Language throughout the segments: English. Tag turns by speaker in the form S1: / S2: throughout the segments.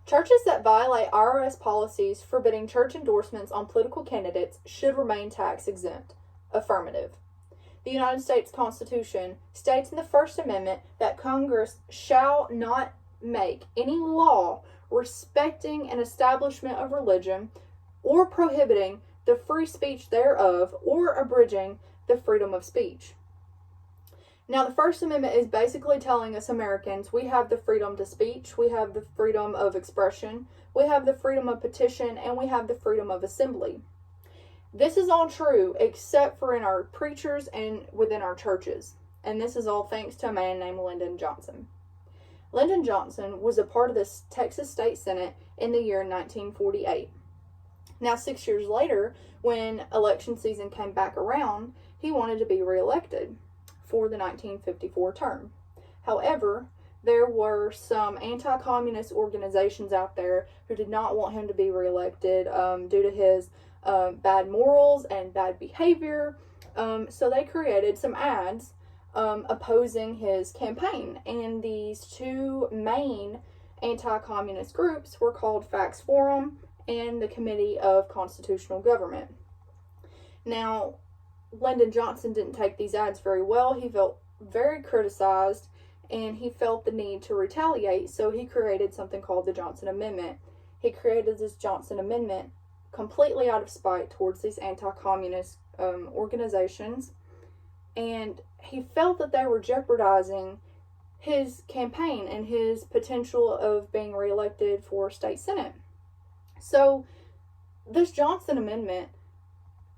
S1: Churches that violate I.R.S. policies forbidding church endorsements on political candidates should remain tax exempt. Affirmative. The United States Constitution states in the First Amendment that Congress shall not make any law respecting an establishment of religion or prohibiting the free speech thereof or abridging the freedom of speech. Now, the First Amendment is basically telling us Americans we have the freedom to speech, we have the freedom of expression, we have the freedom of petition, and we have the freedom of assembly. This is all true except for in our preachers and within our churches. And this is all thanks to a man named Lyndon Johnson. Lyndon Johnson was a part of the Texas State Senate in the year 1948. Now, 6 years later, when election season came back around, he wanted to be reelected for the 1954 term. However, there were some anti-communist organizations out there who did not want him to be reelected due to his bad morals and bad behavior. So they created some ads opposing his campaign. And these two main anti-communist groups were called Facts Forum and the Committee of Constitutional Government. Now, Lyndon Johnson didn't take these ads very well. He felt very criticized, and he felt the need to retaliate, so he created something called the Johnson Amendment. He created this Johnson Amendment completely out of spite towards these anti-communist organizations, and he felt that they were jeopardizing his campaign and his potential of being reelected for state senate. So this Johnson Amendment,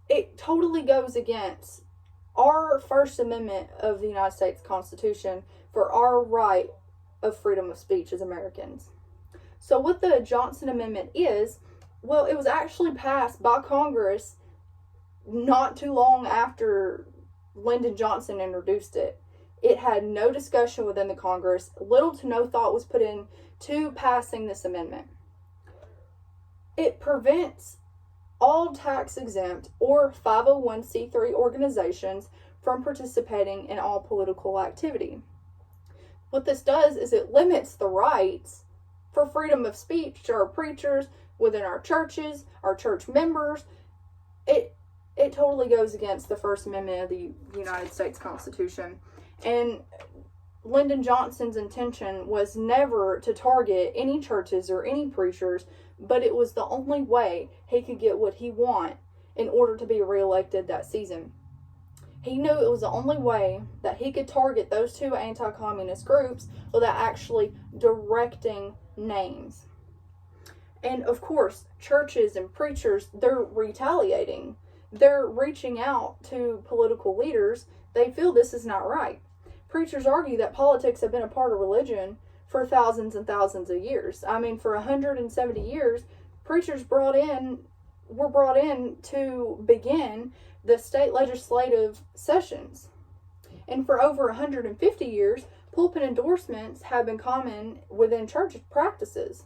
S1: it totally goes against our First Amendment of the United States Constitution for our right of freedom of speech as Americans. So what the Johnson Amendment is, well, it was actually passed by Congress not too long after Lyndon Johnson introduced it. It had no discussion within the Congress. Little to no thought was put into passing this amendment. It prevents all tax-exempt or 501c3 organizations from participating in all political activity. What this does is it limits the rights for freedom of speech to our preachers, within our churches, our church members. It totally goes against the First Amendment of the United States Constitution. And Lyndon Johnson's intention was never to target any churches or any preachers, but it was the only way he could get what he wanted in order to be reelected that season. He knew it was the only way that he could target those two anti-communist groups without actually directing names. And of course, churches and preachers, they're retaliating. They're reaching out to political leaders. They feel this is not right. Preachers argue that politics have been a part of religion for thousands and thousands of years. I mean, for 170 years, preachers were brought in to begin the state legislative sessions. And for over 150 years, pulpit endorsements have been common within church practices.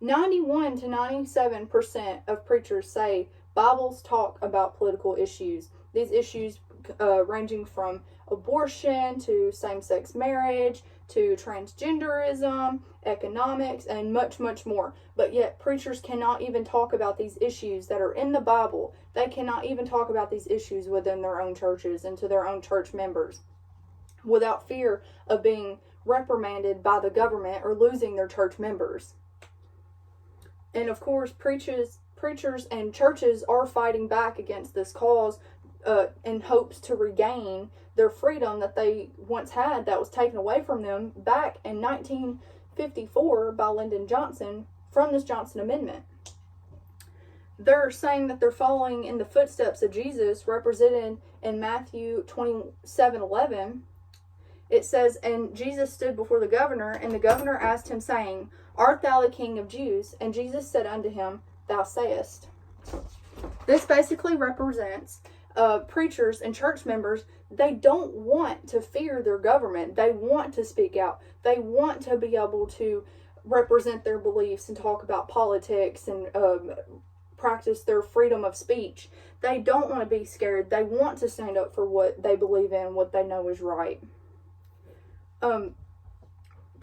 S1: 91 to 97% of preachers say Bibles talk about political issues. These issues ranging from abortion to same-sex marriage to transgenderism, economics, and much, much more. But yet preachers cannot even talk about these issues that are in the Bible. They cannot even talk about these issues within their own churches and to their own church members without fear of being reprimanded by the government or losing their church members. And of course, preachers and churches are fighting back against this cause in hopes to regain their freedom that they once had that was taken away from them back in 1954 by Lyndon Johnson from this Johnson Amendment. They're saying that they're following in the footsteps of Jesus represented in Matthew 27:11. It says, "And Jesus stood before the governor, and the governor asked him, saying, Art thou the King of Jews? And Jesus said unto him, Thou sayest." This basically represents preachers and church members. They don't want to fear their government. They want to speak out. They want to be able to represent their beliefs and talk about politics and practice their freedom of speech. They don't want to be scared. They want to stand up for what they believe in, what they know is right.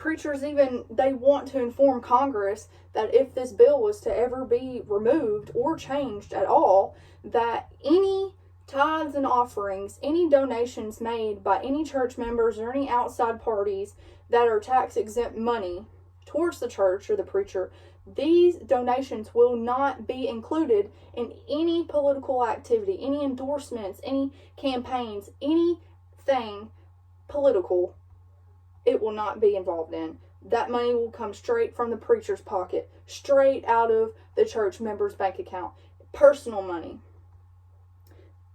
S1: preachers they want to inform Congress that if this bill was to ever be removed or changed at all, that any tithes and offerings, any donations made by any church members or any outside parties that are tax-exempt money towards the church or the preacher, these donations will not be included in any political activity, any endorsements, any campaigns, anything political. It will not be involved in. That money will come straight from the preacher's pocket, straight out of the church member's bank account, personal money.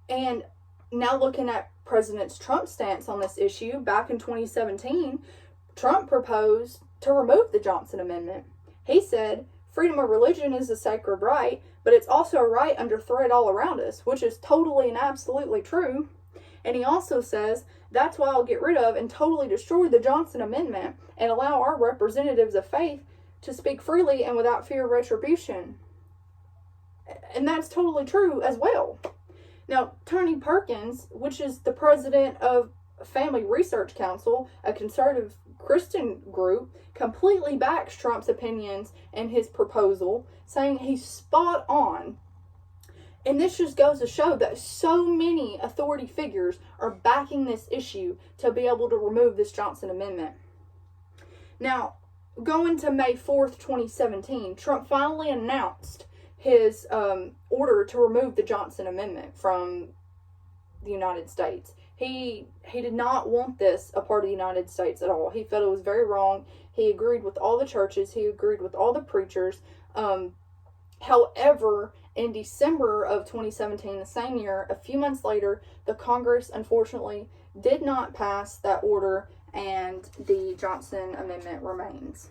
S1: And now looking at President Trump's stance on this issue, back in 2017, Trump proposed to remove the Johnson Amendment. He said, freedom of religion is a sacred right, but it's also a right under threat all around us, which is totally and absolutely true. And he also says, that's why I'll get rid of and totally destroy the Johnson Amendment and allow our representatives of faith to speak freely and without fear of retribution. And that's totally true as well. Now, Tony Perkins, which is the president of Family Research Council, a conservative Christian group, completely backs Trump's opinions and his proposal, saying he's spot on. And this just goes to show that so many authority figures are backing this issue to be able to remove this Johnson Amendment. Now, going to May 4th, 2017, Trump finally announced his order to remove the Johnson Amendment from the United States. He did not want this a part of the United States at all. He felt it was very wrong. He agreed with all the churches. He agreed with all the preachers. However, in December of 2017, the same year, a few months later, the Congress, unfortunately, did not pass that order, and the Johnson Amendment remains.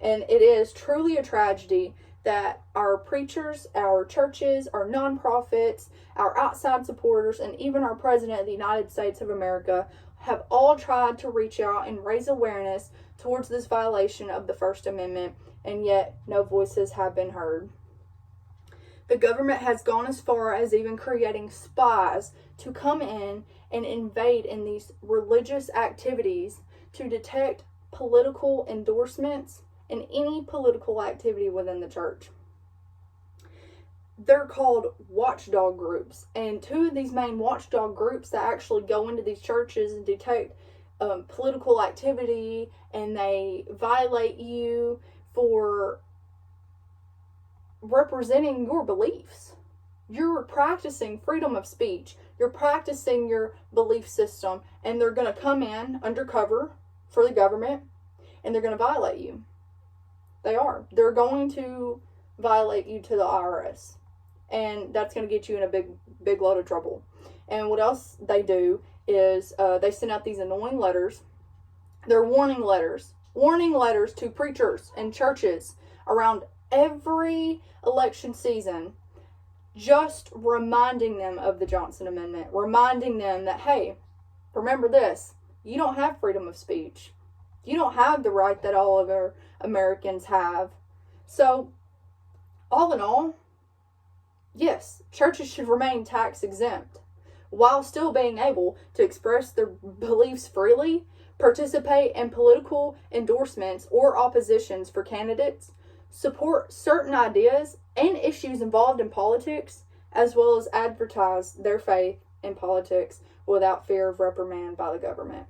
S1: And it is truly a tragedy that our preachers, our churches, our nonprofits, our outside supporters, and even our President of the United States of America have all tried to reach out and raise awareness towards this violation of the First Amendment, and yet no voices have been heard. The government has gone as far as even creating spies to come in and invade in these religious activities to detect political endorsements and any political activity within the church. They're called watchdog groups, and two of these main watchdog groups that actually go into these churches and detect political activity, and they violate you for representing your beliefs. You're practicing freedom of speech. You're practicing your belief system, and they're going to come in undercover for the government, and they're going to violate you. They are. They're going to violate you to the I.R.S. And that's going to get you in a big load of trouble. And what else they do is they send out these annoying letters. They're warning letters to preachers and churches around every election season, just reminding them of the Johnson Amendment, reminding them that, hey, remember this, you don't have freedom of speech. You don't have the right that all of our Americans have. So, all in all, yes, churches should remain tax exempt while still being able to express their beliefs freely, participate in political endorsements or oppositions for candidates, support certain ideas and issues involved in politics, as well as advertise their faith in politics without fear of reprimand by the government.